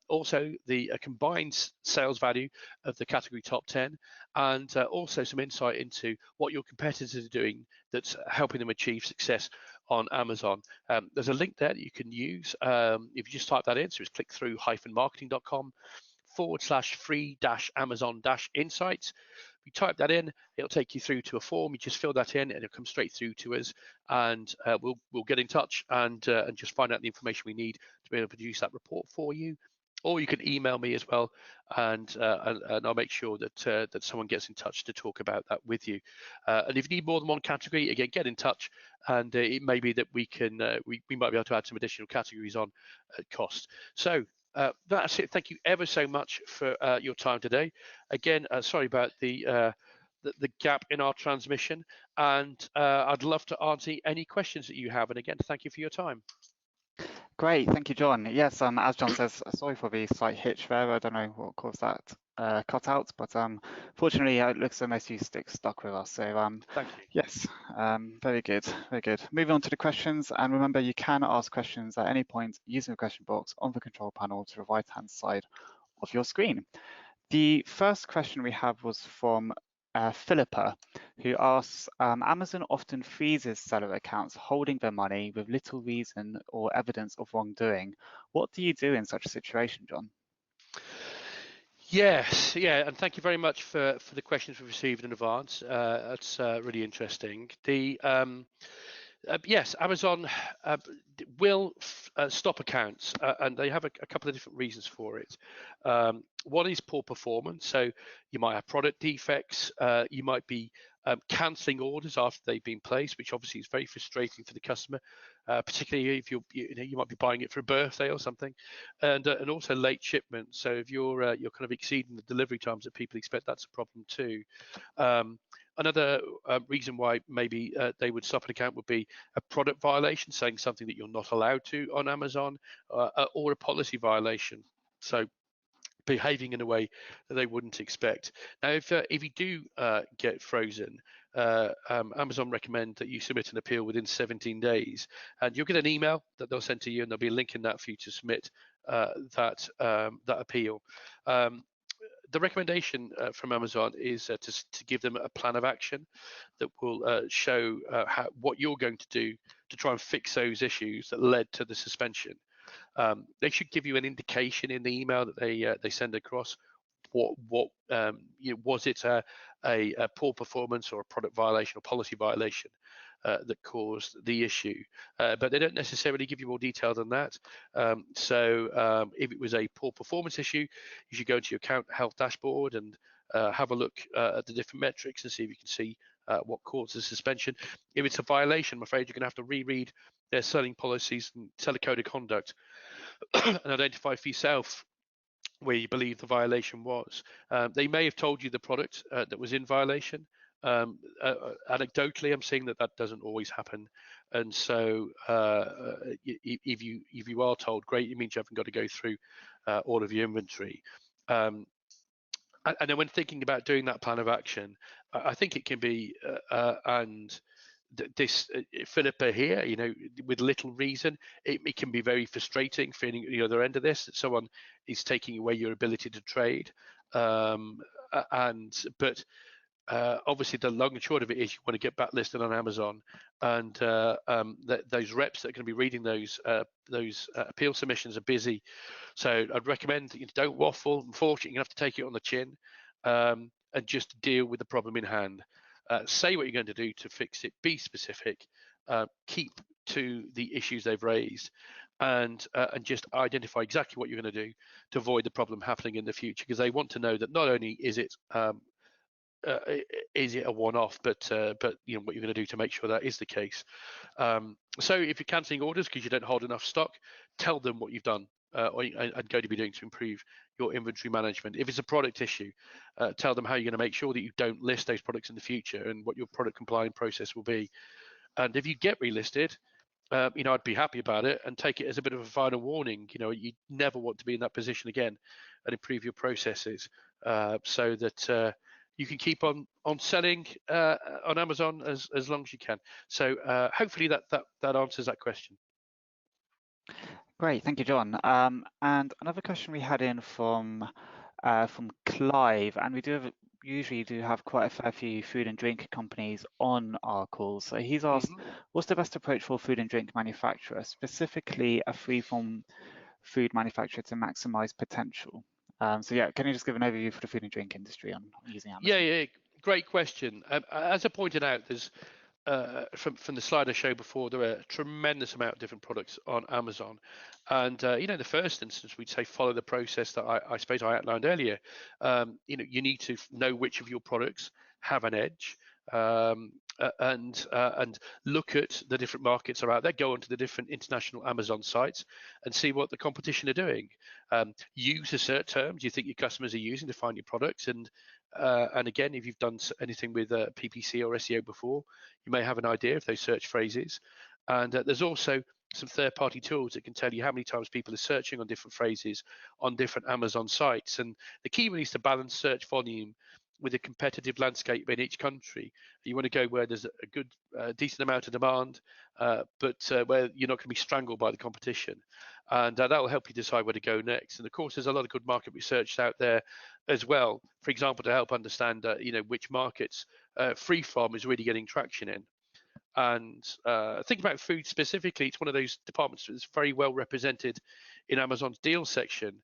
also the combined sales value of the category top 10, and also some insight into what your competitors are doing that's helping them achieve success on Amazon. There's a link there that you can use. If you just type that in, so it's clickthrough-marketing.com/free-amazon-insights. If you type that in, it'll take you through to a form. You just fill that in, and it'll come straight through to us, and we'll get in touch and just find out the information we need to be able to produce that report for you. Or you can email me as well, and I'll make sure that someone gets in touch to talk about that with you. And if you need more than one category, again, get in touch, and it may be that we can we might be able to add some additional categories on at cost. So that's it. Thank you ever so much for your time today. Again, sorry about the gap in our transmission, and I'd love to answer any questions that you have. And again, thank you for your time. Great, thank you, John. Yes, as John says, sorry for the slight hitch there. I don't know what caused that cutout, but fortunately, it looks like most of you stuck with us. So thank you. Yes, very good, very good. Moving on to the questions, and remember, you can ask questions at any point using the question box on the control panel to the right-hand side of your screen. The first question we have was from Philippa, who asks, Amazon often freezes seller accounts holding their money with little reason or evidence of wrongdoing. What do you do in such a situation, John? Yes, yeah, and thank you very much for the questions we've received in advance. That's really interesting. Yes, Amazon will stop accounts, and they have a couple of different reasons for it. One is poor performance. So you might have product defects. You might be cancelling orders after they've been placed, which obviously is very frustrating for the customer, particularly if you might be buying it for a birthday or something, and also late shipment. So if you're kind of exceeding the delivery times that people expect, that's a problem too. Another reason why maybe they would stop an account would be a product violation, saying something that you're not allowed to on Amazon, or a policy violation. So behaving in a way that they wouldn't expect. Now, if you do get frozen, Amazon recommend that you submit an appeal within 17 days, and you'll get an email that they'll send to you, and there'll be a link in that for you to submit that appeal. The recommendation from Amazon is to give them a plan of action that will show what you're going to do to try and fix those issues that led to the suspension. They should give you an indication in the email that they send across. Was it a poor performance or a product violation or policy violation that caused the issue? But they don't necessarily give you more detail than that. So if it was a poor performance issue, you should go to your account health dashboard and have a look at the different metrics and see if you can see what caused the suspension. If it's a violation, I'm afraid you're going to have to reread their selling policies and seller code of conduct and identify for yourself where you believe the violation was. They may have told you the product that was in violation. Anecdotally, I'm seeing that doesn't always happen, and so if you are told, great, it means you haven't got to go through all of your inventory. And then when thinking about doing that plan of action, I think it can be and this Philippa here, with little reason, it can be very frustrating feeling at the other end of this, that someone is taking away your ability to trade. But obviously the long and short of it is you want to get back listed on Amazon, and those reps that are going to be reading those appeal submissions are busy. So I'd recommend that you don't waffle. Unfortunately, you have to take it on the chin and just deal with the problem in hand. Say what you're going to do to fix it, be specific, keep to the issues they've raised, and just identify exactly what you're going to do to avoid the problem happening in the future, because they want to know that not only is it a one-off, but what you're going to do to make sure that is the case. So if you're cancelling orders because you don't hold enough stock, tell them what you've done and going to be doing to improve your inventory management. If it's a product issue, tell them how you're going to make sure that you don't list those products in the future and what your product compliance process will be. And if you get relisted, I'd be happy about it and take it as a bit of a final warning. You never want to be in that position again, and improve your processes so that you can keep on selling on Amazon as long as you can. So hopefully that answers that question. Great, thank you, John. And another question we had in from Clive, and we usually do have quite a fair few food and drink companies on our calls. So he's asked, what's the best approach for food and drink manufacturer, specifically a free-from food manufacturer, to maximize potential? So yeah, can you just give an overview for the food and drink industry on using Amazon? Yeah, great question. As I pointed out, there's from the slide I showed before, there are a tremendous amount of different products on Amazon, and in the first instance, we'd say follow the process that I suppose I outlined earlier. You need to know which of your products have an edge, and look at the different markets are out there. Go onto the different international Amazon sites and see what the competition are doing. Use the search terms you think your customers are using to find your products, and again, if you've done anything with PPC or SEO before, you may have an idea of those search phrases. And there's also some third-party tools that can tell you how many times people are searching on different phrases on different Amazon sites. And the key really is to balance search volume with a competitive landscape in each country. You want to go where there's a good, decent amount of demand, but where you're not going to be strangled by the competition. And that will help you decide where to go next. And of course, there's a lot of good market research out there as well, for example, to help understand which markets free from is really getting traction in. And think about food specifically. It's one of those departments that's very well represented in Amazon's deals section.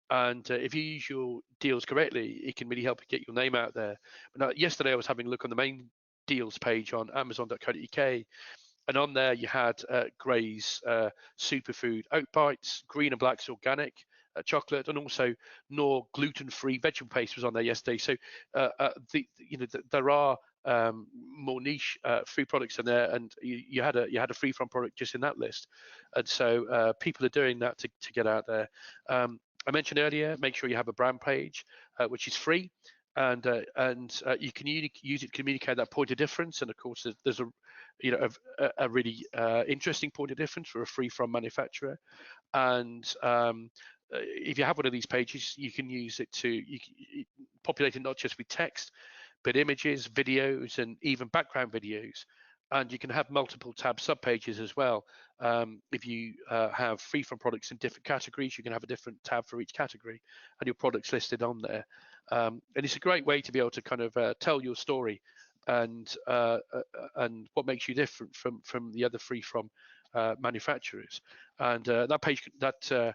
And if you use your deals correctly, it can really help you get your name out there. But yesterday I was having a look on the main deals page on amazon.co.uk, and on there you had Gray's superfood oat bites, Green and Black's organic chocolate, and also Knorr gluten-free vegetable paste was on there yesterday. So there are more niche food products in there, and you had a free from product just in that list. And so people are doing that to get out there. I mentioned earlier, make sure you have a brand page, which is free, and you can use it to communicate that point of difference. And of course, there's a really interesting point of difference for a free from manufacturer. And if you have one of these pages, you can use it to populate it not just with text, but images, videos, and even background videos. And you can have multiple tab subpages as well. If you have free from products in different categories, you can have a different tab for each category and your products listed on there. And it's a great way to be able to kind of tell your story and what makes you different from the other free from manufacturers. And that page, that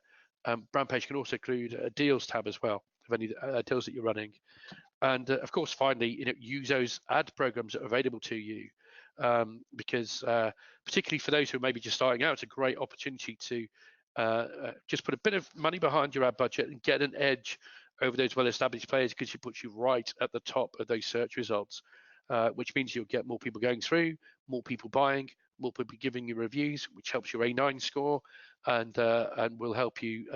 brand page, can also include a deals tab as well of any deals that you're running. And of course, finally, use those ad programs that are available to you, because particularly for those who are maybe just starting out, it's a great opportunity to just put a bit of money behind your ad budget and get an edge over those well-established players, because it puts you right at the top of those search results, which means you'll get more people going through, more people buying, more people giving you reviews, which helps your A9 score, and will help you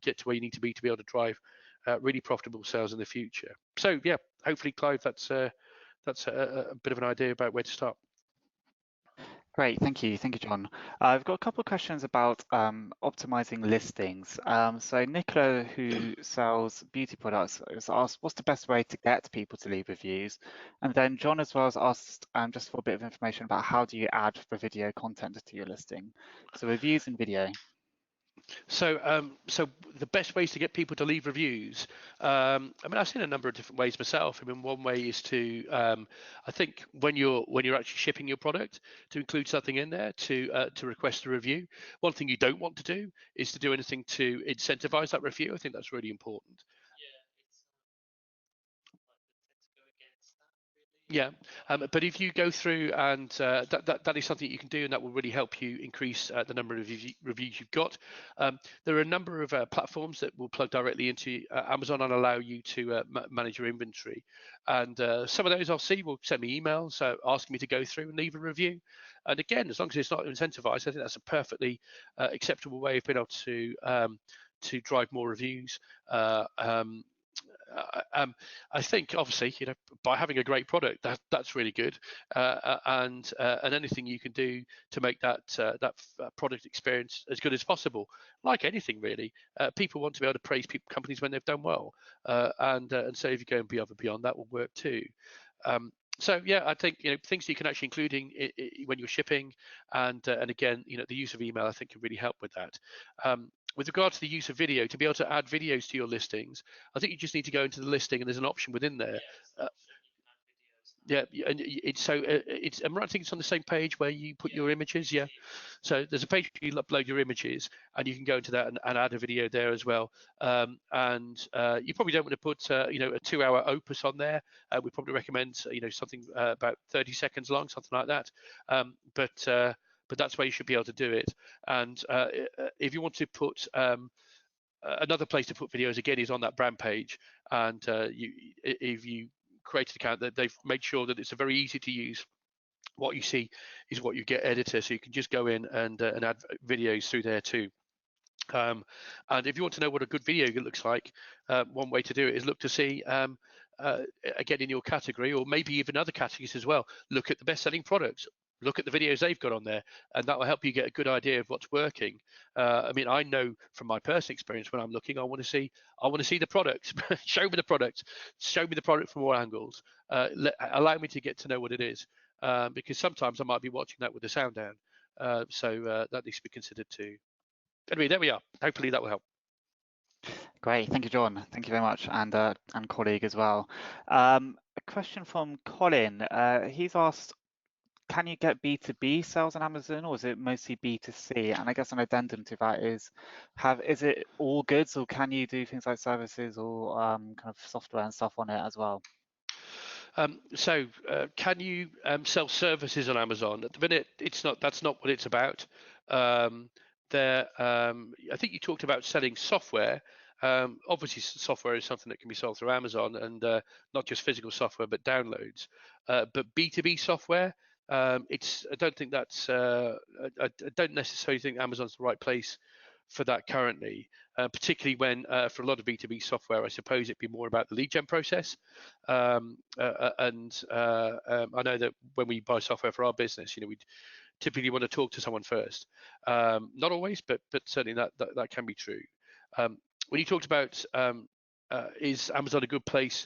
get to where you need to be able to drive really profitable sales in the future. So yeah, hopefully, Clive, that's a bit of an idea about where to start. Great, thank you, John. I've got a couple of questions about optimizing listings. So Nicola, who sells beauty products, has asked, what's the best way to get people to leave reviews? And then John as well has asked just for a bit of information about how do you add the video content to your listing? So reviews and video. So, so the best ways to get people to leave reviews. I mean, I've seen a number of different ways myself. I mean, one way is to, I think, when you're actually shipping your product, to include something in there to request a review. One thing you don't want to do is to do anything to incentivize that review. I think that's really important. Yeah, but if you go through and that is something you can do, and that will really help you increase the number of reviews you've got. There are a number of platforms that will plug directly into Amazon and allow you to manage your inventory. And some of those I'll see will send me emails asking me to go through and leave a review. And again, as long as it's not incentivized, I think that's a perfectly acceptable way of being able to drive more reviews. I think obviously, by having a great product, that's really good, and anything you can do to make that product experience as good as possible. Like anything really, people want to be able to praise companies when they've done well, and so if you go and beyond, that will work too. So yeah, I think things you can actually include when you're shipping, and again, the use of email I think can really help with that. With regard to the use of video, to be able to add videos to your listings, I think you just need to go into the listing, and there's an option within there. Yeah, and I'm right, I think it's on the same page where you put your images. Yeah, so there's a page where you upload your images, and you can go into that and add a video there as well. And you probably don't want to put a 2-hour opus on there. We probably recommend something about 30 seconds long, something like that. But that's where you should be able to do it. And if you want to put another place to put videos, again, is on that brand page. And if you create an account, that they've made sure that it's a very easy to use. What you see is what you get editor, so you can just go in and add videos through there too. And if you want to know what a good video looks like, one way to do it is look to see, again, in your category, or maybe even other categories as well, look at the best-selling products. Look at the videos they've got on there, and that will help you get a good idea of what's working. I mean, I know from my personal experience, when I'm looking, I want to see the product. Show me the product. Show me the product from all angles. Allow me to get to know what it is, because sometimes I might be watching that with the sound down. So that needs to be considered too. Anyway, there we are. Hopefully that will help. Great, thank you, John. Thank you very much, and colleague as well. A question from Colin. He's asked, can you get B2B sales on Amazon, or is it mostly B2C? And I guess an addendum to that is it all goods, or can you do things like services or kind of software and stuff on it as well? So can you sell services on Amazon? At the minute, that's not what it's about. I think you talked about selling software. Obviously, software is something that can be sold through Amazon, and not just physical software, but downloads. But B2B software, I don't think that's. I don't necessarily think Amazon's the right place for that currently, particularly when for a lot of B2B software, I suppose it'd be more about the lead gen process. And I know that when we buy software for our business, we typically want to talk to someone first. Not always, but certainly that can be true. When you talked about is Amazon a good place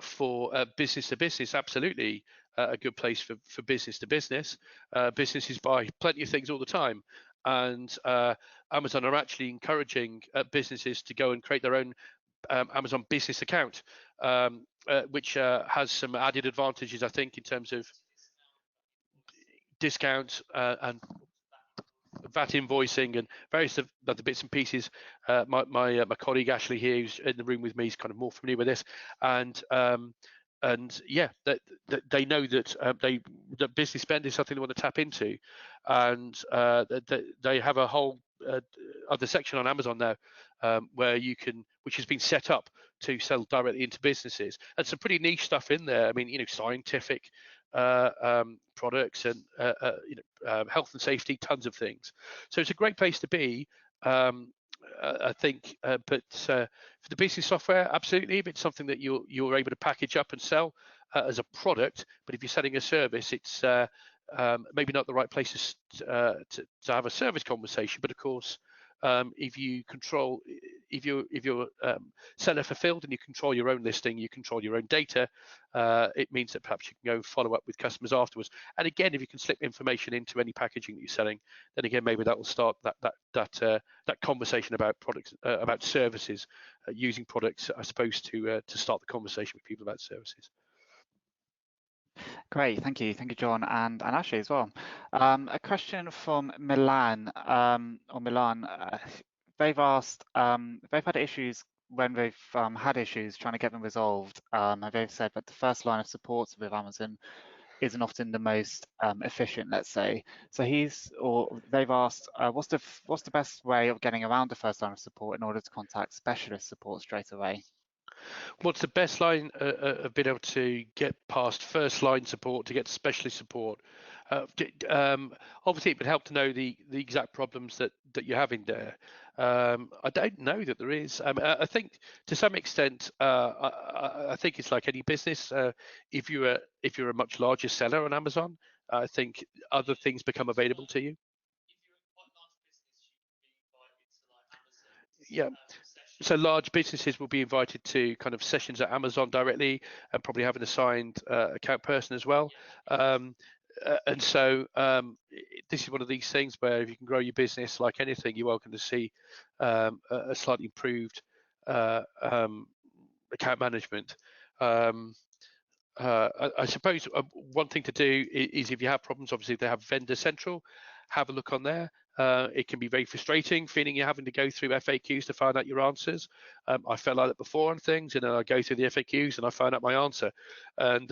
for business to business, absolutely a good place for business to business. Businesses buy plenty of things all the time, and Amazon are actually encouraging businesses to go and create their own Amazon business account, which has some added advantages, I think, in terms of discounts and VAT invoicing and various other bits and pieces. My colleague Ashley here, who's in the room with me, is kind of more familiar with this, and yeah, that they know that that business spend is something they want to tap into, and they have a whole other section on Amazon now where you can, which has been set up to sell directly into businesses, and some pretty niche stuff in there. I mean, scientific products and health and safety, tons of things. So it's a great place to be. I think, but for the business software, absolutely. If it's something that you're able to package up and sell as a product, but if you're selling a service, it's maybe not the right place to have a service conversation. But of course, if you're seller fulfilled and you control your own listing, you control your own data, it means that perhaps you can go and follow up with customers afterwards. And again, if you can slip information into any packaging that you're selling, then again, maybe that will start that conversation about products, about services, using products, I suppose, to start the conversation with people about services. Great, thank you, John, and Ashley as well. A question from Milan, they've asked, they've had issues when they've had issues trying to get them resolved, and they've said that the first line of support with Amazon isn't often the most efficient, let's say. So they've asked, what's the best way of getting around the first line of support in order to contact specialist support straight away? What's the best line of being able to get past first line support to get specialist support? Obviously, it would help to know the exact problems that you're having there. I don't know that there is. I think to some extent, I think it's like any business. If you're a much larger seller on Amazon, I think other things become available to you. Yeah. So large businesses will be invited to kind of sessions at Amazon directly, and probably have an assigned account person as well. And so this is one of these things where if you can grow your business like anything, you're welcome to see a slightly improved account management. I suppose one thing to do is if you have problems, obviously they have Vendor Central, have a look on there. It can be very frustrating feeling you're having to go through FAQs to find out your answers. I felt like that before on things, and then I go through the FAQs and I find out my answer. And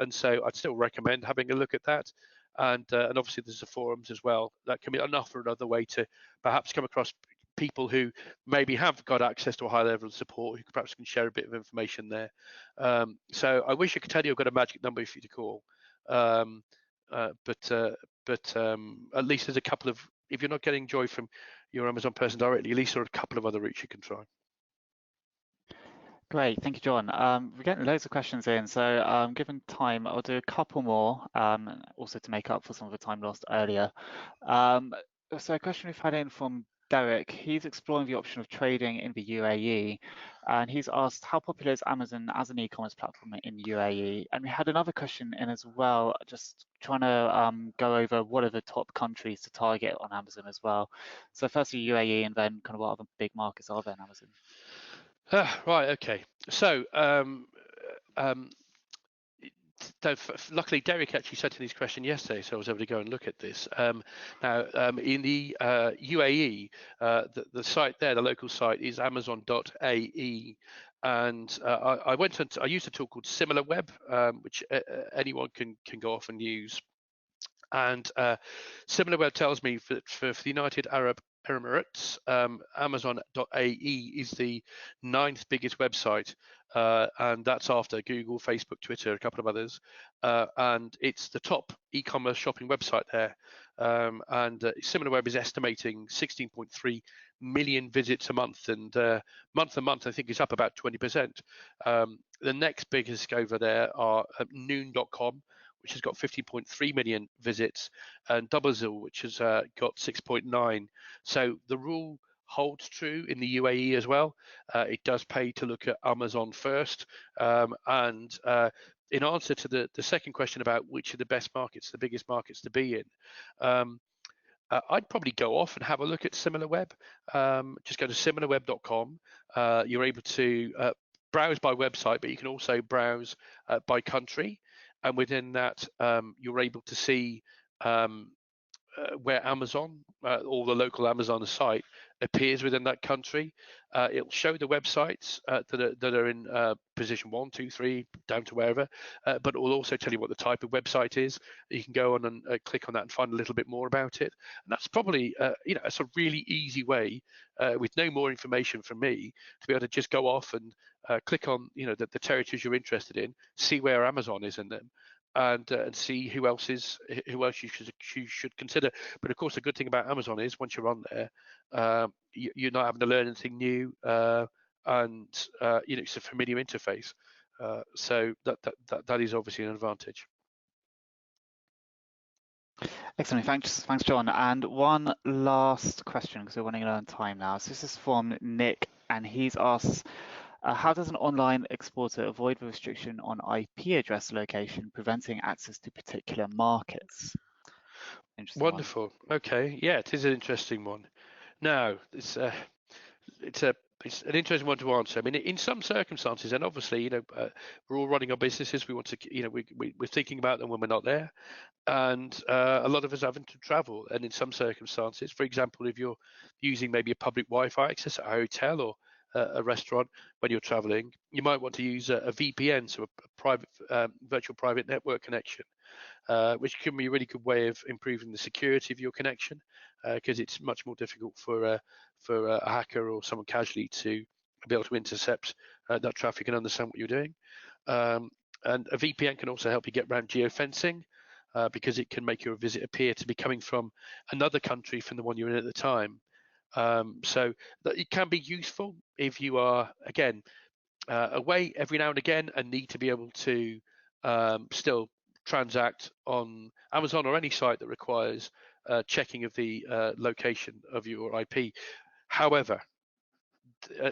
so I'd still recommend having a look at that. And obviously there's the forums as well. That can be another way to perhaps come across people who maybe have got access to a high level of support, who perhaps can share a bit of information there. So I wish I could tell you I've got a magic number for you to call, but at least there's a couple of, if you're not getting joy from your Amazon person directly, at least there are a couple of other routes you can try. Great, thank you, John. We're getting loads of questions in, so given time, I'll do a couple more, also to make up for some of the time lost earlier. So a question we've had in from Derek. He's exploring the option of trading in the UAE, and he's asked how popular is Amazon as an e-commerce platform in UAE? And we had another question in as well, just trying to go over what are the top countries to target on Amazon as well. So firstly UAE, and then kind of what other big markets are there in Amazon? Right, okay. So luckily Derek actually sent in his question yesterday, so I was able to go and look at this. Now in the UAE, the site there, the local site is amazon.ae, and I used a tool called SimilarWeb, which anyone can go off and use. And SimilarWeb tells me that for the United Arab Emirates, amazon.ae is the 9th biggest website, and that's after Google, Facebook, Twitter, a couple of others, and it's the top e-commerce shopping website there. And SimilarWeb is estimating 16.3 million visits a month, and month to month I think it's up about 20%. The next biggest over there are noon.com, which has got 50.3 million visits, and Doublezil, which has got 6.9. So the rule holds true in the UAE as well. It does pay to look at Amazon first. And in answer to the second question about which are the best markets, the biggest markets to be in, I'd probably go off and have a look at SimilarWeb. Just go to similarweb.com. You're able to browse by website, but you can also browse by country. And within that, you're able to see where Amazon or the local Amazon site appears within that country. It'll show the websites that are in position 1, 2, 3, down to wherever, but it will also tell you what the type of website is. You can go on and click on that and find a little bit more about it. And that's probably, it's a really easy way with no more information from me to be able to just go off and click on, the territories you're interested in, see where Amazon is in them, and see who else you should consider. But of course, the good thing about Amazon is once you're on there, you're not having to learn anything new, and it's a familiar interface. So that is obviously an advantage. Excellent, thanks, John. And one last question because we're running low on time now. So this is from Nick, and he's asked, how does an online exporter avoid the restriction on IP address location, preventing access to particular markets? Interesting. Wonderful. One. Okay, yeah, it is an interesting one. Now, it's an interesting one to answer. I mean, in some circumstances, and obviously, we're all running our businesses. We want to, we're thinking about them when we're not there, and a lot of us having to travel. And in some circumstances, for example, if you're using maybe a public Wi-Fi access at a hotel or a restaurant when you're traveling, you might want to use a VPN, so a private virtual private network connection, which can be a really good way of improving the security of your connection, because it's much more difficult for a hacker or someone casually to be able to intercept that traffic and understand what you're doing. And a VPN can also help you get around geofencing, because it can make your visit appear to be coming from another country from the one you're in at the time. So that it can be useful if you are, again, away every now and again and need to be able to still transact on Amazon or any site that requires checking of the location of your IP. However,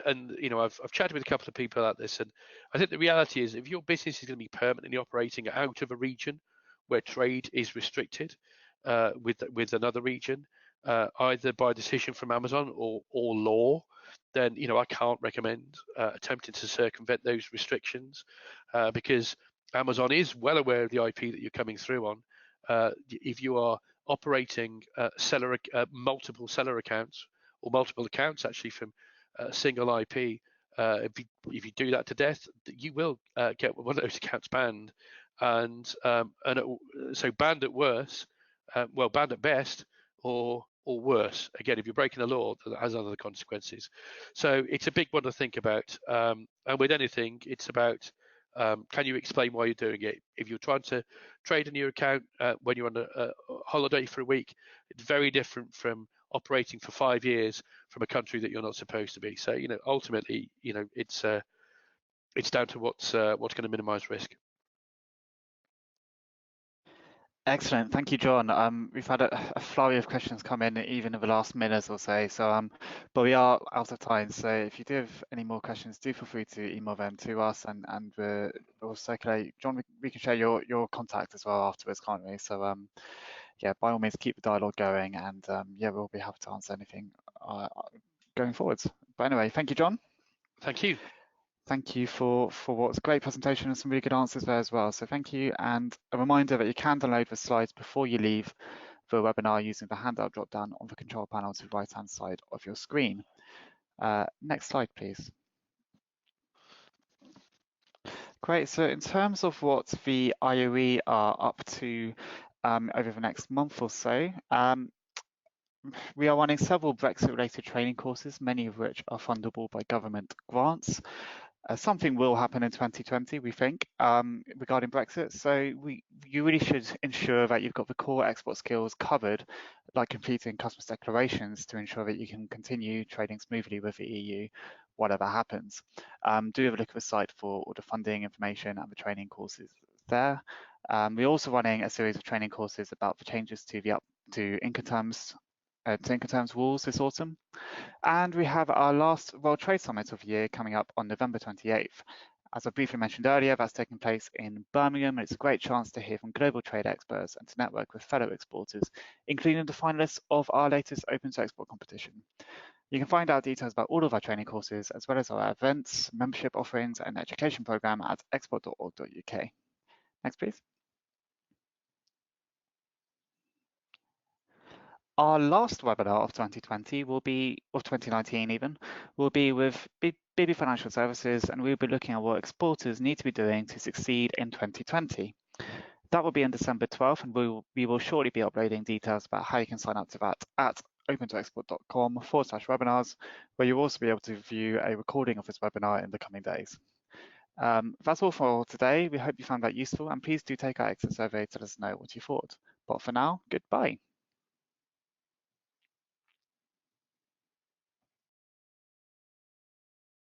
and I've chatted with a couple of people about this, and I think the reality is if your business is going to be permanently operating out of a region where trade is restricted with another region, either by decision from Amazon or law, then I can't recommend attempting to circumvent those restrictions, because Amazon is well aware of the IP that you're coming through on. If you are operating multiple seller accounts or multiple accounts actually from a single IP, if you do that to death, you will get one of those accounts banned, and so banned at worst, banned at best, or worse. Again, if you're breaking the law, that has other consequences. So it's a big one to think about. And with anything, it's about can you explain why you're doing it? If you're trying to trade in your account when you're on a holiday for a week, it's very different from operating for 5 years from a country that you're not supposed to be. So ultimately, it's down to what's going to minimize risk. Excellent, thank you, John. We've had a flurry of questions come in even in the last minute or so. So, but we are out of time. So, if you do have any more questions, do feel free to email them to us, and we'll circulate. John, we can share your contact as well afterwards, can't we? So, yeah, by all means, keep the dialogue going, and yeah, we'll be happy to answer anything going forwards. But anyway, thank you, John. Thank you. Thank you for what's a great presentation and some really good answers there as well. So thank you. And a reminder that you can download the slides before you leave the webinar using the handout drop down on the control panel to the right hand side of your screen. Next slide, please. Great. So in terms of what the IOE are up to over the next month or so, we are running several Brexit-related training courses, many of which are fundable by government grants. Something will happen in 2020, we think, regarding Brexit. So you really should ensure that you've got the core export skills covered, like completing customs declarations, to ensure that you can continue trading smoothly with the EU, whatever happens. Do have a look at the site for all the funding information and the training courses there. We're also running a series of training courses about the changes to income terms Tinkerterms rules this autumn. And we have our last World Trade Summit of the year coming up on November 28th. As I briefly mentioned earlier, that's taking place in Birmingham, and it's a great chance to hear from global trade experts and to network with fellow exporters, including the finalists of our latest Open to Export competition. You can find out details about all of our training courses, as well as our events, membership offerings, and education program at export.org.uk. Next, please. Our last webinar of 2020 will be, of 2019 even, will be with BB Financial Services, and we'll be looking at what exporters need to be doing to succeed in 2020. That will be on December 12th, and we will shortly be uploading details about how you can sign up to that at opentoexport.com/webinars, where you'll also be able to view a recording of this webinar in the coming days. That's all for today. We hope you found that useful, and please do take our exit survey to let us know what you thought. But for now, goodbye.